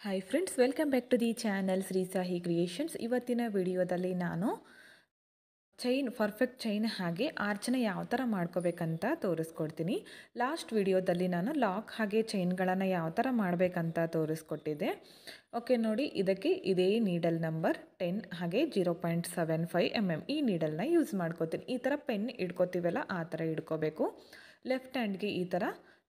Hi friends, welcome back to the channel Shri Sahi creations. ಇವತ್ತಿನ ವಿಡಿಯೋದಲ್ಲಿ ನಾನು ಪರ್ಫೆಕ್ಟ್ ಚೈನ್ ಹಾಗೆ ಆರ್ಚನೆ ಯಾವ ಥರ ಮಾಡ್ಕೋಬೇಕಂತ ತೋರಿಸ್ಕೊಡ್ತೀನಿ. ಲಾಸ್ಟ್ ವಿಡಿಯೋದಲ್ಲಿ ನಾನು ಲಾಕ್ ಹಾಗೆ ಚೈನ್ಗಳನ್ನು ಯಾವ ಥರ ಮಾಡಬೇಕಂತ ತೋರಿಸ್ಕೊಟ್ಟಿದ್ದೆ. ಓಕೆ ನೋಡಿ, ಇದಕ್ಕೆ ಇದೇ ನೀಡಲ್ ನಂಬರ್ 10 ಹಾಗೆ 0.75 mm ಈ ನೀಡಲ್ನ ಯೂಸ್ ಮಾಡ್ಕೋತೀನಿ. ಈ ಥರ ಪೆನ್ ಇಡ್ಕೋತೀವಲ್ಲ ಆ ಥರ ಇಡ್ಕೋಬೇಕು. ಲೆಫ್ಟ್ ಹ್ಯಾಂಡ್ಗೆ ಈ ಥರ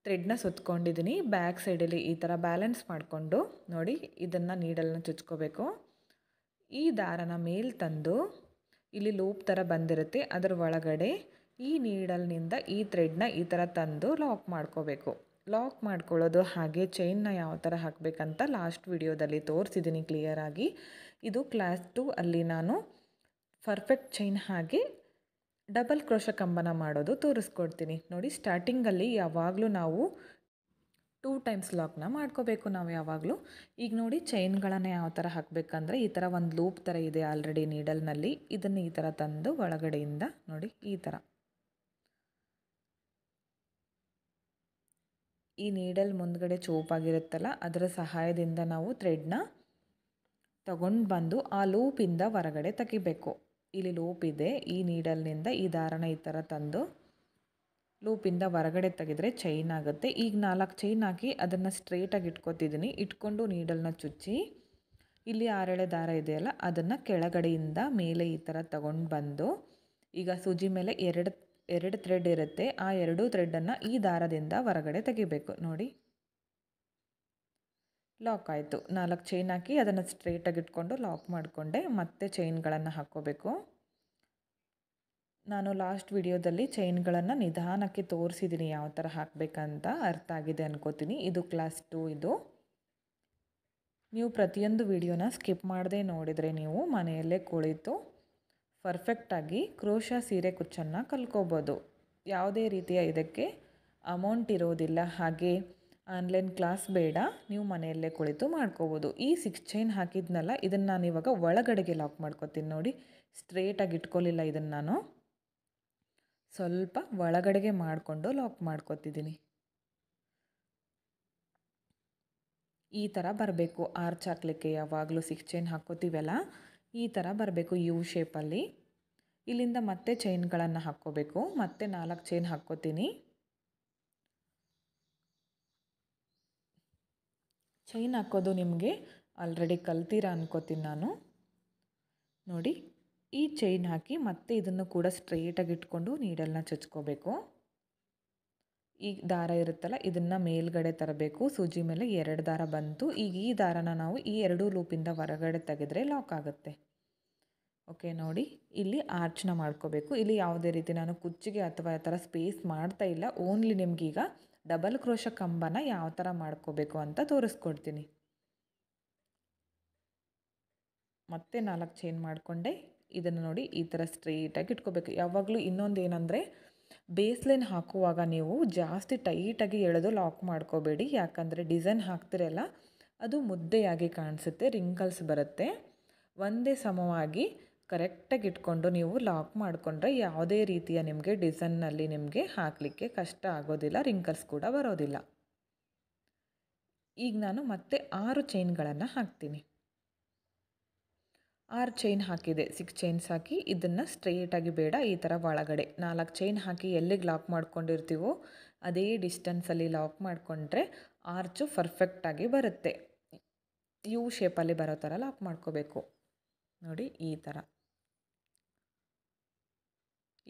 ಥ್ರೆಡ್ನ ಸುತ್ಕೊಂಡಿದ್ದೀನಿ. ಬ್ಯಾಕ್ ಸೈಡಲ್ಲಿ ಈ ಥರ ಬ್ಯಾಲೆನ್ಸ್ ಮಾಡಿಕೊಂಡು ನೋಡಿ ಇದನ್ನು ನೀಡಲ್ನ ಚುಚ್ಕೋಬೇಕು. ಈ ದಾರನ ಮೇಲೆ ತಂದು ಇಲ್ಲಿ ಲೂಪ್ ಥರ ಬಂದಿರುತ್ತೆ, ಅದರ ಒಳಗಡೆ ಈ ನೀಡಲ್ನಿಂದ ಈ ಥ್ರೆಡ್ನ ಈ ಥರ ತಂದು ಲಾಕ್ ಮಾಡ್ಕೋಬೇಕು. ಲಾಕ್ ಮಾಡ್ಕೊಳ್ಳೋದು ಹಾಗೆ ಚೈನ್ನ ಯಾವ ಥರ ಹಾಕಬೇಕಂತ ಲಾಸ್ಟ್ ವಿಡಿಯೋದಲ್ಲಿ ತೋರಿಸಿದ್ದೀನಿ ಕ್ಲಿಯರಾಗಿ. ಇದು ಕ್ಲಾಸ್ 2 ಅಲ್ಲಿ ನಾನು ಪರ್ಫೆಕ್ಟ್ ಚೈನ್ ಹಾಗೆ ಡಬಲ್ ಕ್ರೋಶ ಕಂಬನ ಮಾಡೋದು ತೋರಿಸ್ಕೊಡ್ತೀನಿ. ನೋಡಿ, ಸ್ಟಾರ್ಟಿಂಗಲ್ಲಿ ಯಾವಾಗಲೂ ನಾವು 2 ಟೈಮ್ಸ್ ಲಾಕ್ನ ಮಾಡ್ಕೋಬೇಕು ನಾವು ಯಾವಾಗಲೂ. ಈಗ ನೋಡಿ, ಚೈನ್ಗಳನ್ನು ಯಾವ ಥರ ಹಾಕಬೇಕಂದ್ರೆ ಈ ಥರ ಒಂದು ಲೂಪ್ ಥರ ಇದೆ ಆಲ್ರೆಡಿ ನೀಡಲ್ನಲ್ಲಿ. ಇದನ್ನು ಈ ಥರ ತಂದು ಒಳಗಡೆಯಿಂದ ನೋಡಿ ಈ ಥರ ಈ ನೀಡಲ್ ಮುಂದ್ಗಡೆ ಚೋಪಾಗಿರುತ್ತಲ್ಲ ಅದರ ಸಹಾಯದಿಂದ ನಾವು ಥ್ರೆಡ್ನ ತಗೊಂಡು ಬಂದು ಆ ಲೂಪಿಂದ ಹೊರಗಡೆ ತೆಗಿಬೇಕು. ಇಲ್ಲಿ ಲೂಪ್ ಇದೆ, ಈ ನೀಡಲ್ನಿಂದ ಈ ದಾರನ ಈ ಥರ ತಂದು ಲೂಪಿಂದ ಹೊರಗಡೆ ತೆಗೆದ್ರೆ ಚೈನ್ ಆಗುತ್ತೆ. ಈಗ 4 ಚೈನ್ ಹಾಕಿ ಅದನ್ನು ಸ್ಟ್ರೇಟಾಗಿ ಇಟ್ಕೊತಿದ್ದೀನಿ. ಇಟ್ಕೊಂಡು ನೀಡಲ್ನ ಚುಚ್ಚಿ ಇಲ್ಲಿ 6 ಎಳೆ ದಾರ ಇದೆಯಲ್ಲ ಅದನ್ನು ಕೆಳಗಡೆಯಿಂದ ಮೇಲೆ ಈ ಥರ ತಗೊಂಡು ಬಂದು ಈಗ ಸೂಜಿ ಮೇಲೆ ಎರಡು ಥ್ರೆಡ್ ಇರುತ್ತೆ, ಆ 2 ಥ್ರೆಡ್ಡನ್ನು ಈ ದಾರದಿಂದ ಹೊರಗಡೆ ತೆಗಿಬೇಕು. ನೋಡಿ, ಲಾಕ್ ಆಯಿತು. 4 ಚೈನ್ ಹಾಕಿ ಅದನ್ನು ಸ್ಟ್ರೇಟಾಗಿ ಇಟ್ಕೊಂಡು ಲಾಕ್ ಮಾಡಿಕೊಂಡೆ. ಮತ್ತೆ ಚೈನ್ಗಳನ್ನು ಹಾಕ್ಕೋಬೇಕು. ನಾನು ಲಾಸ್ಟ್ ವಿಡಿಯೋದಲ್ಲಿ ಚೈನ್ಗಳನ್ನು ನಿಧಾನಕ್ಕೆ ತೋರಿಸಿದ್ದೀನಿ ಯಾವ ಥರ ಹಾಕಬೇಕಂತ. ಅರ್ಥ ಆಗಿದೆ ಅನ್ಕೋತೀನಿ. ಇದು ಕ್ಲಾಸ್ 2 ಇದು. ನೀವು ಪ್ರತಿಯೊಂದು ವಿಡಿಯೋನ ಸ್ಕಿಪ್ ಮಾಡದೆ ನೋಡಿದರೆ ನೀವು ಮನೆಯಲ್ಲೇ ಕುಳಿತು ಪರ್ಫೆಕ್ಟಾಗಿ ಕ್ರೋಶ ಸೀರೆ ಕುಚ್ಚನ್ನು ಕಲ್ಕೋಬೋದು. ಯಾವುದೇ ರೀತಿಯ ಇದಕ್ಕೆ ಅಮೌಂಟ್ ಇರೋದಿಲ್ಲ, ಹಾಗೆ ಆನ್ಲೈನ್ ಕ್ಲಾಸ್ ಬೇಡ, ನೀವು ಮನೆಯಲ್ಲೇ ಕುಳಿತು ಮಾಡ್ಕೋಬೋದು. ಈ 6 ಚೈನ್ ಹಾಕಿದ್ನಲ್ಲ ಇದನ್ನು ನಾನು ಇವಾಗ ಒಳಗಡೆಗೆ ಲಾಕ್ ಮಾಡ್ಕೋತೀನಿ. ನೋಡಿ, ಸ್ಟ್ರೇಟಾಗಿ ಇಟ್ಕೊಳ್ಳಿಲ್ಲ, ಇದನ್ನು ನಾನು ಸ್ವಲ್ಪ ಒಳಗಡೆಗೆ ಮಾಡಿಕೊಂಡು ಲಾಕ್ ಮಾಡ್ಕೋತಿದ್ದೀನಿ. ಈ ಥರ ಬರಬೇಕು ಆರ್ಚ್ ಹಾಕ್ಲಿಕ್ಕೆ. ಯಾವಾಗಲೂ 6 ಚೈನ್ ಹಾಕ್ಕೋತೀವಲ್ಲ ಈ ಥರ ಬರಬೇಕು ಯು ಶೇಪಲ್ಲಿ. ಇಲ್ಲಿಂದ ಮತ್ತೆ ಚೈನ್ಗಳನ್ನು ಹಾಕ್ಕೋಬೇಕು. ಮತ್ತೆ 4 ಚೈನ್ ಹಾಕ್ಕೋತೀನಿ. ಚೈನ್ ಹಾಕೋದು ನಿಮಗೆ ಆಲ್ರೆಡಿ ಕಲ್ತೀರಾ ಅನ್ಕೋತೀನಿ ನಾನು. ನೋಡಿ, ಈ ಚೈನ್ ಹಾಕಿ ಮತ್ತೆ ಇದನ್ನು ಕೂಡ ಸ್ಟ್ರೇಟಾಗಿ ಇಟ್ಕೊಂಡು ನೀಡಲ್ನ ಚುಚ್ಕೋಬೇಕು. ಈ ದಾರ ಇರುತ್ತಲ್ಲ ಇದನ್ನು ಮೇಲ್ಗಡೆ ತರಬೇಕು. ಸೂಜಿ ಮೇಲೆ 2 ದಾರ ಬಂತು. ಈಗ ಈ ದಾರನ ನಾವು ಈ 2 ಲೂಪಿಂದ ಹೊರಗಡೆ ತೆಗೆದ್ರೆ ಲಾಕ್ ಆಗುತ್ತೆ. ಓಕೆ ನೋಡಿ, ಇಲ್ಲಿ ಆರ್ಚ್ನ ಮಾಡ್ಕೋಬೇಕು. ಇಲ್ಲಿ ಯಾವುದೇ ರೀತಿ ನಾನು ಕುಚ್ಚಿಗೆ ಅಥವಾ ಆ ಥರ ಸ್ಪೇಸ್ ಮಾಡ್ತಾ ಇಲ್ಲ. ಓನ್ಲಿ ನಿಮಗೀಗ ಡಬಲ್ ಕ್ರೋಶ ಕಂಬನ ಯಾವ ಥರ ಮಾಡ್ಕೋಬೇಕು ಅಂತ ತೋರಿಸ್ಕೊಡ್ತೀನಿ. ಮತ್ತೆ 4 ಚೈನ್ ಮಾಡಿಕೊಂಡೆ. ಇದನ್ನು ನೋಡಿ ಈ ಥರ ಸ್ಟ್ರೇಟಾಗಿ ಇಟ್ಕೋಬೇಕು. ಯಾವಾಗಲೂ ಇನ್ನೊಂದು ಏನಂದರೆ ಬೇಸ್ಲೈನ್ ಹಾಕುವಾಗ ನೀವು ಜಾಸ್ತಿ ಟೈಟಾಗಿ ಎಳೆದು ಲಾಕ್ ಮಾಡ್ಕೋಬೇಡಿ. ಯಾಕಂದರೆ ಡಿಸೈನ್ ಹಾಕ್ತಿರಲ್ಲ ಅದು ಮುದ್ದೆಯಾಗಿ ಕಾಣಿಸುತ್ತೆ, ರಿಂಕಲ್ಸ್ ಬರುತ್ತೆ. ಒಂದೇ ಸಮವಾಗಿ ಕರೆಕ್ಟಾಗಿ ಇಟ್ಕೊಂಡು ನೀವು ಲಾಕ್ ಮಾಡಿಕೊಂಡ್ರೆ ಯಾವುದೇ ರೀತಿಯ ನಿಮಗೆ ಡಿಸೈನ್ನಲ್ಲಿ ನಿಮಗೆ ಹಾಕಲಿಕ್ಕೆ ಕಷ್ಟ ಆಗೋದಿಲ್ಲ, ರಿಂಕಲ್ಸ್ ಕೂಡ ಬರೋದಿಲ್ಲ. ಈಗ ನಾನು ಮತ್ತೆ 6 ಚೈನ್ಗಳನ್ನು ಹಾಕ್ತೀನಿ. 6 ಚೈನ್ ಹಾಕಿದೆ, 6 ಚೈನ್ಸ್ ಹಾಕಿ ಇದನ್ನು ಸ್ಟ್ರೇಟಾಗಿ ಬೇಡ, ಈ ಥರ ಒಳಗಡೆ 4 ಚೈನ್ ಹಾಕಿ ಎಲ್ಲಿಗೆ ಲಾಕ್ ಮಾಡ್ಕೊಂಡಿರ್ತೀವೋ ಅದೇ ಡಿಸ್ಟೆನ್ಸಲ್ಲಿ ಲಾಕ್ ಮಾಡಿಕೊಂಡ್ರೆ ಆರ್ಚು ಪರ್ಫೆಕ್ಟಾಗಿ ಬರುತ್ತೆ. ಯು ಶೇಪಲ್ಲಿ ಬರೋ ಥರ ಲಾಕ್ ಮಾಡ್ಕೋಬೇಕು. ನೋಡಿ, ಈ ಥರ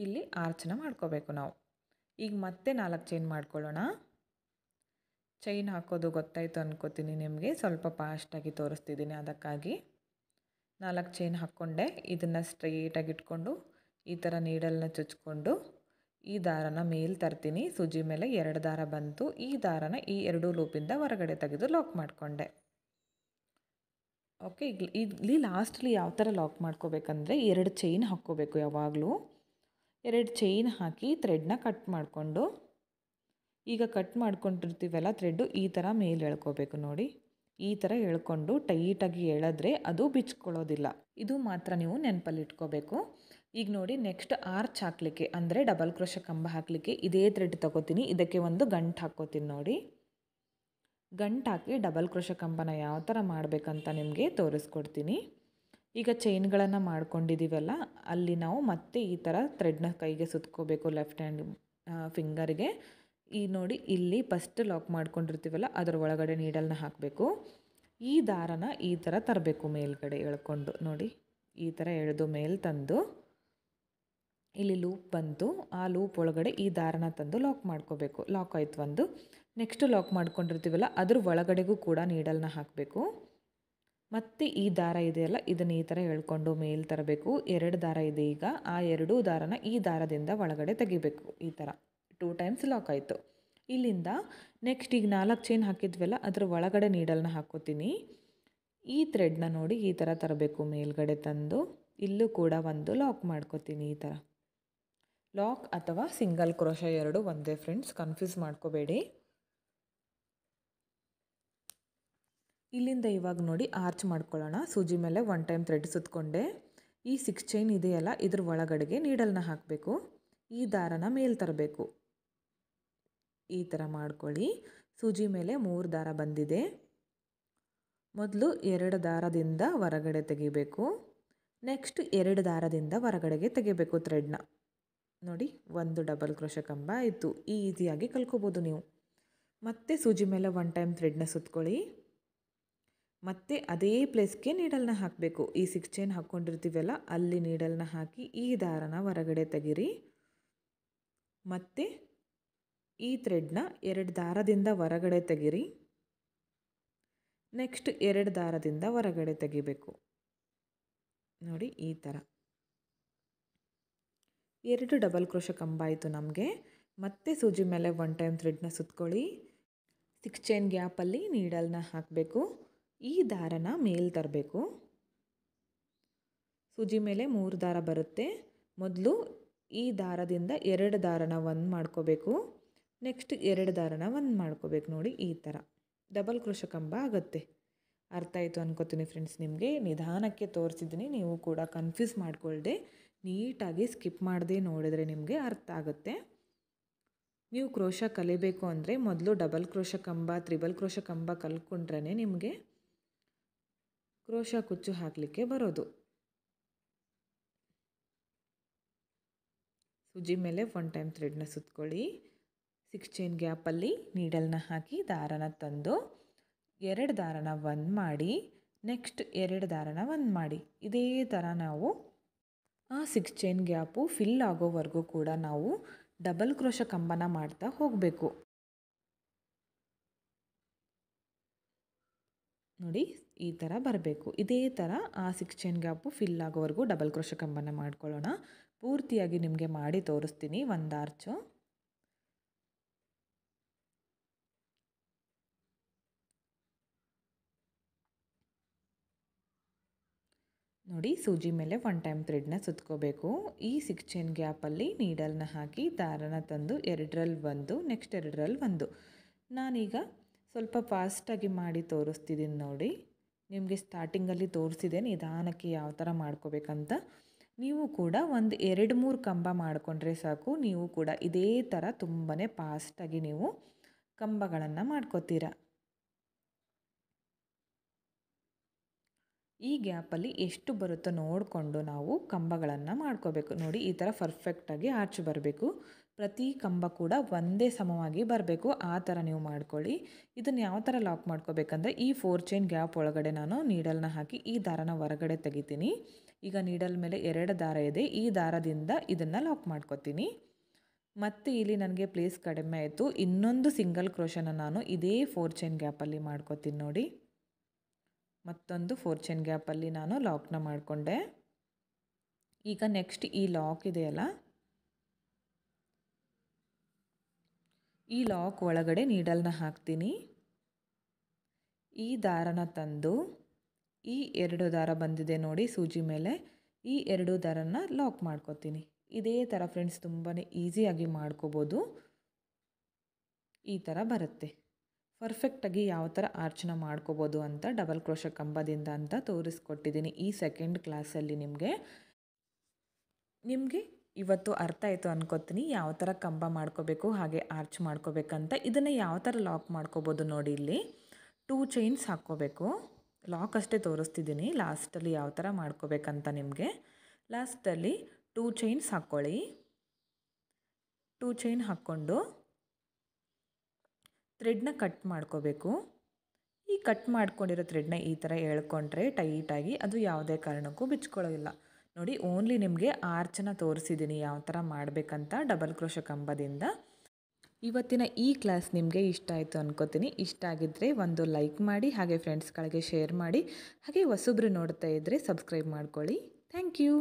ಇಲ್ಲಿ ಆರ್ಚನ್ನ ಮಾಡ್ಕೋಬೇಕು ನಾವು. ಈಗ ಮತ್ತೆ 4 ಚೈನ್ ಮಾಡ್ಕೊಳ್ಳೋಣ. ಚೈನ್ ಹಾಕೋದು ಗೊತ್ತಾಯಿತು ಅನ್ಕೋತೀನಿ ನಿಮಗೆ, ಸ್ವಲ್ಪ ಫಾಸ್ಟಾಗಿ ತೋರಿಸ್ತಿದ್ದೀನಿ ಅದಕ್ಕಾಗಿ. 4 ಚೈನ್ ಹಾಕ್ಕೊಂಡೆ. ಇದನ್ನು ಸ್ಟ್ರೈಟಾಗಿ ಇಟ್ಕೊಂಡು ಈ ಥರ ನೀಡಲ್ನ ಚುಚ್ಕೊಂಡು ಈ ದಾರನ ಮೇಲೆ ತರ್ತೀನಿ. ಸೂಜಿ ಮೇಲೆ 2 ದಾರ ಬಂತು. ಈ ದಾರನ ಈ 2 ಲೂಪಿಂದ ಹೊರಗಡೆ ತೆಗೆದು ಲಾಕ್ ಮಾಡಿಕೊಂಡೆ. ಓಕೆ, ಇಲ್ಲಿ ಲಾಸ್ಟಲ್ಲಿ ಯಾವ ಥರ ಲಾಕ್ ಮಾಡ್ಕೋಬೇಕಂದ್ರೆ 2 ಚೈನ್ ಹಾಕ್ಕೋಬೇಕು. ಯಾವಾಗಲೂ 2 ಚೈನ್ ಹಾಕಿ ಥ್ರೆಡ್ನ ಕಟ್ ಮಾಡಿಕೊಂಡು ಈಗ ಕಟ್ ಮಾಡ್ಕೊಂಡಿರ್ತೀವಲ್ಲ ಥ್ರೆಡ್ಡು ಈ ಥರ ಮೇಲೆ ಎಳ್ಕೋಬೇಕು. ನೋಡಿ, ಈ ಥರ ಎಳ್ಕೊಂಡು ಟೈಟಾಗಿ ಎಳೆದ್ರೆ ಅದು ಬಿಚ್ಕೊಳ್ಳೋದಿಲ್ಲ. ಇದು ಮಾತ್ರ ನೀವು ನೆನಪಲ್ಲಿ ಇಟ್ಕೋಬೇಕು. ಈಗ ನೋಡಿ, ನೆಕ್ಸ್ಟ್ ಆರ್ಚ್ ಹಾಕಲಿಕ್ಕೆ ಅಂದರೆ ಡಬಲ್ ಕ್ರೋಶ ಕಂಬ ಹಾಕಲಿಕ್ಕೆ ಇದೇ ಥ್ರೆಡ್ ತಗೋತೀನಿ. ಇದಕ್ಕೆ ಒಂದು ಗಂಟು ಹಾಕ್ಕೋತೀನಿ. ನೋಡಿ, ಗಂಟಾಕಿ ಡಬಲ್ ಕ್ರೋಶೆ ಕಂಬನ ಯಾವ ಥರ ಮಾಡಬೇಕಂತ ನಿಮಗೆ ತೋರಿಸ್ಕೊಡ್ತೀನಿ. ಈಗ ಚೈನ್ಗಳನ್ನು ಮಾಡ್ಕೊಂಡಿದ್ದೀವಲ್ಲ, ಅಲ್ಲಿ ನಾವು ಮತ್ತೆ ಈ ಥರ ಥ್ರೆಡ್ನ ಕೈಗೆ ಸುತ್ಕೋಬೇಕು ಲೆಫ್ಟ್ ಹ್ಯಾಂಡ್ ಫಿಂಗರ್ಗೆ. ಈ ನೋಡಿ ಇಲ್ಲಿ ಫಸ್ಟ್ ಲಾಕ್ ಮಾಡ್ಕೊಂಡಿರ್ತೀವಲ್ಲ ಅದರ ಒಳಗಡೆ ನೀಡಲ್ನ ಹಾಕಬೇಕು. ಈ ದಾರನ ಈ ಥರ ತರಬೇಕು ಮೇಲ್ಗಡೆ ಎಳ್ಕೊಂಡು. ನೋಡಿ ಈ ಥರ ಎಳೆದು ಮೇಲೆ ತಂದು ಇಲ್ಲಿ ಲೂಪ್ ಬಂತು, ಆ ಲೂಪ್ ಒಳಗಡೆ ಈ ದಾರನ ತಂದು ಲಾಕ್ ಮಾಡ್ಕೋಬೇಕು. ಲಾಕ್ ಆಯಿತು ಒಂದು. ನೆಕ್ಸ್ಟ್ ಲಾಕ್ ಮಾಡ್ಕೊಂಡಿರ್ತೀವಲ್ಲ ಅದ್ರ ಒಳಗಡೆಗೂ ಕೂಡ ನೀಡಲ್ನ ಹಾಕಬೇಕು. ಮತ್ತು ಈ ದಾರ ಇದೆಯಲ್ಲ ಇದನ್ನು ಈ ಥರ ಎಳ್ಕೊಂಡು ಮೇಲೆ ತರಬೇಕು. 2 ದಾರ ಇದೆ. ಈಗ ಆ 2 ದಾರನ ಈ ದಾರದಿಂದ ಒಳಗಡೆ ತೆಗಿಬೇಕು. ಈ ಥರ 2 ಟೈಮ್ಸ್ ಲಾಕ್ ಆಯಿತು. ಇಲ್ಲಿಂದ ನೆಕ್ಸ್ಟ್ ಈಗ 4 ಚೈನ್ ಹಾಕಿದ್ವಲ್ಲ ಅದ್ರ ಒಳಗಡೆ ನೀಡಲ್ನ ಹಾಕೋತೀನಿ. ಈ ಥ್ರೆಡ್ನ ನೋಡಿ ಈ ಥರ ತರಬೇಕು ಮೇಲ್ಗಡೆ ತಂದು. ಇಲ್ಲೂ ಕೂಡ ಒಂದು ಲಾಕ್ ಮಾಡ್ಕೋತೀನಿ. ಈ ಥರ ಲಾಕ್ ಅಥವಾ ಸಿಂಗಲ್ ಕ್ರೋಶೆ ಎರಡು ಒಂದೇ ಫ್ರೆಂಡ್ಸ್, ಕನ್ಫ್ಯೂಸ್ ಮಾಡ್ಕೋಬೇಡಿ. ಇಲ್ಲಿಂದ ಇವಾಗ ನೋಡಿ ಆರ್ಚ್ ಮಾಡ್ಕೊಳ್ಳೋಣ. ಸೂಜಿ ಮೇಲೆ 1 ಟೈಮ್ ಥ್ರೆಡ್ ಸುತ್ತಕೊಂಡೆ. ಈ 6 ಚೈನ್ ಇದೆಯಲ್ಲ ಇದ್ರ ಒಳಗಡೆಗೆ ನೀಡಲ್ನ ಹಾಕಬೇಕು. ಈ ದಾರನ ಮೇಲೆ ತರಬೇಕು. ಈ ಥರ ಮಾಡ್ಕೊಳ್ಳಿ. ಸೂಜಿ ಮೇಲೆ 3 ದಾರ ಬಂದಿದೆ. ಮೊದಲು 2 ದಾರದಿಂದ ಹೊರಗಡೆ ತೆಗಿಬೇಕು. ನೆಕ್ಸ್ಟ್ 2 ದಾರದಿಂದ ಹೊರಗಡೆಗೆ ತೆಗಿಬೇಕು ಥ್ರೆಡ್ನ. ನೋಡಿ ಒಂದು ಡಬಲ್ ಕ್ರೋಶೆ ಕಂಬ ಆಯಿತು. ಈಸಿಯಾಗಿ ಕಲ್ಕೋಬೋದು ನೀವು. ಮತ್ತೆ ಸೂಜಿ ಮೇಲೆ 1 ಟೈಮ್ ಥ್ರೆಡ್ನ ಸುತ್ಕೊಳ್ಳಿ. ಮತ್ತು ಅದೇ ಪ್ಲೇಸ್ಗೆ ನೀಡಲ್ನ ಹಾಕಬೇಕು. ಈ 6 ಚೈನ್ ಹಾಕ್ಕೊಂಡಿರ್ತೀವಲ್ಲ ಅಲ್ಲಿ ನೀಡಲ್ನ ಹಾಕಿ ಈ ದಾರನ ಹೊರಗಡೆ ತೆಗಿರಿ. ಮತ್ತು ಈ ಥ್ರೆಡ್ನ 2 ದಾರದಿಂದ ಹೊರಗಡೆ ತೆಗಿರಿ. ನೆಕ್ಸ್ಟ್ 2 ದಾರದಿಂದ ಹೊರಗಡೆ ತೆಗಿಬೇಕು. ನೋಡಿ ಈ ಥರ 2 ಡಬಲ್ ಕ್ರೋಶೆ ಕಂಬ ಆಯಿತು ನಮಗೆ. ಮತ್ತೆ ಸೂಜಿ ಮೇಲೆ 1 ಟೈಮ್ ಥ್ರೆಡ್ನ ಸುತ್ಕೊಳ್ಳಿ. 6 ಚೈನ್ ಗ್ಯಾಪಲ್ಲಿ ನೀಡಲ್ನ ಹಾಕಬೇಕು. ಈ ದಾರನ ಮೇಲೆ ತರಬೇಕು. ಸೂಜಿ ಮೇಲೆ 3 ದಾರ ಬರುತ್ತೆ. ಮೊದಲು ಈ ದಾರದಿಂದ 2 ದಾರನ 1 ಮಾಡ್ಕೋಬೇಕು. ನೆಕ್ಸ್ಟ್ 2 ದಾರನ 1 ಮಾಡ್ಕೋಬೇಕು. ನೋಡಿ ಈ ಥರ ಡಬಲ್ ಕ್ರೋಶೆ ಕಂಬ ಆಗುತ್ತೆ. ಅರ್ಥ ಆಯಿತು ಅನ್ಕೋತೀನಿ ಫ್ರೆಂಡ್ಸ್. ನಿಮಗೆ ನಿಧಾನಕ್ಕೆ ತೋರಿಸಿದ್ದೀನಿ, ನೀವು ಕೂಡ ಕನ್ಫ್ಯೂಸ್ ಮಾಡ್ಕೊಳ್ದೆ ನೀಟಾಗಿ ಸ್ಕಿಪ್ ಮಾಡದೆ ನೋಡಿದರೆ ನಿಮಗೆ ಅರ್ಥ ಆಗುತ್ತೆ. ನೀವು ಕ್ರೋಶ ಕಲಿಬೇಕು ಅಂದರೆ ಮೊದಲು ಡಬಲ್ ಕ್ರೋಶ ಕಂಬ, ತ್ರಿಬಲ್ ಕ್ರೋಶ ಕಂಬ ಕಲ್ತ್ಕೊಂಡ್ರೆ ನಿಮಗೆ ಕ್ರೋಶ ಕುಚ್ಚು ಹಾಕಲಿಕ್ಕೆ ಬರೋದು. ಸೂಜಿ ಮೇಲೆ 1 ಟೈಮ್ ಥ್ರೆಡ್ನ ಸುತ್ಕೊಳ್ಳಿ. 6 ಚೈನ್ ಗ್ಯಾಪಲ್ಲಿ ನೀಡಲ್ನ ಹಾಕಿ ದಾರನ ತಂದು 2 ದಾರನ 1 ಮಾಡಿ, ನೆಕ್ಸ್ಟ್ 2 ದಾರನ 1 ಮಾಡಿ. ಇದೇ ಥರ ನಾವು ಆ 6 ಚೈನ್ ಗ್ಯಾಪು ಫಿಲ್ ಆಗೋವರೆಗೂ ಕೂಡ ನಾವು ಡಬಲ್ ಕ್ರೋಶ ಕಂಬನ ಮಾಡ್ತಾ ಹೋಗಬೇಕು. ನೋಡಿ ಈ ಥರ ಬರಬೇಕು. ಇದೇ ಥರ ಆ 6 ಚೈನ್ ಗ್ಯಾಪು ಫಿಲ್ ಆಗೋವರೆಗೂ ಡಬಲ್ ಕ್ರೋಶ ಕಂಬನ ಮಾಡ್ಕೊಳ್ಳೋಣ. ಪೂರ್ತಿಯಾಗಿ ನಿಮಗೆ ಮಾಡಿ ತೋರಿಸ್ತೀನಿ ಒಂದು ಆರ್ಚು. ನೋಡಿ ಸೂಜಿ ಮೇಲೆ 1 ಟೈಮ್ ಥ್ರೆಡ್ನ ಸುತ್ಕೋಬೇಕು. ಈ 6 ಚೈನ್ ಗ್ಯಾಪಲ್ಲಿ ನೀಡಲ್ನ ಹಾಕಿ ದಾರನ ತಂದು 2ರಲ್ಲಿ 1, ನೆಕ್ಸ್ಟ್ 2ರಲ್ಲಿ 1. ನಾನೀಗ ಸ್ವಲ್ಪ ಫಾಸ್ಟಾಗಿ ಮಾಡಿ ತೋರಿಸ್ತಿದ್ದೀನಿ ನೋಡಿ. ನಿಮಗೆ ಸ್ಟಾರ್ಟಿಂಗಲ್ಲಿ ತೋರಿಸಿದೆ ನಿಧಾನಕ್ಕೆ ಯಾವ ಥರ ಮಾಡ್ಕೋಬೇಕಂತ. ನೀವು ಕೂಡ ಒಂದು 2-3 ಕಂಬ ಮಾಡಿಕೊಂಡ್ರೆ ಸಾಕು. ನೀವು ಕೂಡ ಇದೇ ಥರ ತುಂಬಾ ಫಾಸ್ಟಾಗಿ ನೀವು ಕಂಬಗಳನ್ನು ಮಾಡ್ಕೋತೀರ. ಈ ಗ್ಯಾಪಲ್ಲಿ ಎಷ್ಟು ಬರುತ್ತೋ ನೋಡಿಕೊಂಡು ನಾವು ಕಂಬಗಳನ್ನು ಮಾಡ್ಕೋಬೇಕು. ನೋಡಿ ಈ ಥರ ಪರ್ಫೆಕ್ಟಾಗಿ ಆರ್ಚ್ ಬರಬೇಕು. ಪ್ರತಿ ಕಂಬ ಕೂಡ ಒಂದೇ ಸಮವಾಗಿ ಬರಬೇಕು. ಆ ಥರ ನೀವು ಮಾಡ್ಕೊಳ್ಳಿ. ಇದನ್ನು ಯಾವ ಥರ ಲಾಕ್ ಮಾಡ್ಕೋಬೇಕಂದ್ರೆ ಈ 4 ಚೈನ್ ಗ್ಯಾಪ್ ಒಳಗಡೆ ನಾನು ನೀಡಲ್ನ ಹಾಕಿ ಈ ದಾರನ ಹೊರಗಡೆ ತೆಗಿತೀನಿ. ಈಗ ನೀಡಲ್ ಮೇಲೆ 2 ದಾರ ಇದೆ. ಈ ದಾರದಿಂದ ಇದನ್ನು ಲಾಕ್ ಮಾಡ್ಕೋತೀನಿ. ಮತ್ತು ಇಲ್ಲಿ ನನಗೆ ಪ್ಲೇಸ್ ಕಡಿಮೆ ಆಯಿತು. ಇನ್ನೊಂದು ಸಿಂಗಲ್ ಕ್ರೋಶನ ನಾನು ಇದೇ 4 ಚೈನ್ ಗ್ಯಾಪಲ್ಲಿ ಮಾಡ್ಕೋತೀನಿ. ನೋಡಿ ಮತ್ತೊಂದು 4 ಚೈನ್ ಗ್ಯಾಪಲ್ಲಿ ನಾನು ಲಾಕ್ನ ಮಾಡಿಕೊಂಡೆ. ಈಗ ನೆಕ್ಸ್ಟ್ ಈ ಲಾಕ್ ಇದೆಯಲ್ಲ, ಈ ಲಾಕ್ ಒಳಗಡೆ ನೀಡಲ್ನ ಹಾಕ್ತೀನಿ. ಈ ದಾರನ ತಂದು ಈ 2 ದಾರ ಬಂದಿದೆ ನೋಡಿ ಸೂಜಿ ಮೇಲೆ, ಈ 2 ದಾರನ ಲಾಕ್ ಮಾಡ್ಕೋತೀನಿ. ಇದೇ ಥರ ಫ್ರೆಂಡ್ಸ್ ತುಂಬಾ ಈಸಿಯಾಗಿ ಮಾಡ್ಕೋಬೋದು. ಈ ಥರ ಬರುತ್ತೆ. ಪರ್ಫೆಕ್ಟಾಗಿ ಯಾವ ಥರ ಆರ್ಚನ್ನ ಮಾಡ್ಕೋಬೋದು ಅಂತ ಡಬಲ್ ಕ್ರೋಶ ಕಂಬದಿಂದ ಅಂತ ತೋರಿಸ್ಕೊಟ್ಟಿದ್ದೀನಿ ಈ ಸೆಕೆಂಡ್ ಕ್ಲಾಸಲ್ಲಿ. ನಿಮಗೆ ಇವತ್ತು ಅರ್ಥ ಆಯಿತು ಅನ್ಕೋತೀನಿ ಯಾವ ಥರ ಕಂಬ ಮಾಡ್ಕೋಬೇಕು ಹಾಗೆ ಆರ್ಚ್ ಮಾಡ್ಕೋಬೇಕಂತ. ಇದನ್ನು ಯಾವ ಥರ ಲಾಕ್ ಮಾಡ್ಕೋಬೋದು ನೋಡಿ. ಇಲ್ಲಿ 2 ಚೈನ್ಸ್ ಹಾಕ್ಕೋಬೇಕು. ಲಾಕ್ ಅಷ್ಟೇ ತೋರಿಸ್ತಿದ್ದೀನಿ, ಲಾಸ್ಟಲ್ಲಿ ಯಾವ ಥರ ಮಾಡ್ಕೋಬೇಕಂತ ನಿಮಗೆ. ಲಾಸ್ಟಲ್ಲಿ 2 ಚೈನ್ಸ್ ಹಾಕ್ಕೊಳ್ಳಿ. 2 ಚೈನ್ ಹಾಕ್ಕೊಂಡು ಥ್ರೆಡ್ನ ಕಟ್ ಮಾಡ್ಕೋಬೇಕು. ಈ ಕಟ್ ಮಾಡ್ಕೊಂಡಿರೋ ಥ್ರೆಡ್ನ ಈ ಥರ ಎಳ್ಕೊಂಡ್ರೆ ಟೈಟಾಗಿ ಅದು ಯಾವುದೇ ಕಾರಣಕ್ಕೂ ಬಿಚ್ಕೊಳ್ಳೋಲ್ಲ. ನೋಡಿ, ಓನ್ಲಿ ನಿಮಗೆ ಆರ್ಚನ್ನ ತೋರಿಸಿದ್ದೀನಿ ಯಾವ ಥರ ಮಾಡಬೇಕಂತ ಡಬಲ್ ಕ್ರೋಶೆ ಕಂಬದಿಂದ. ಇವತ್ತಿನ ಈ ಕ್ಲಾಸ್ ನಿಮಗೆ ಇಷ್ಟ ಆಯಿತು ಅನ್ಕೋತೀನಿ. ಇಷ್ಟ ಆಗಿದ್ದರೆ ಒಂದು ಲೈಕ್ ಮಾಡಿ, ಹಾಗೆ ಫ್ರೆಂಡ್ಸ್ಗಳಿಗೆ ಶೇರ್ ಮಾಡಿ, ಹಾಗೆ ಹೊಸಬ್ರು ನೋಡ್ತಾ ಇದ್ದರೆ ಸಬ್ಸ್ಕ್ರೈಬ್ ಮಾಡ್ಕೊಳ್ಳಿ. Thank you.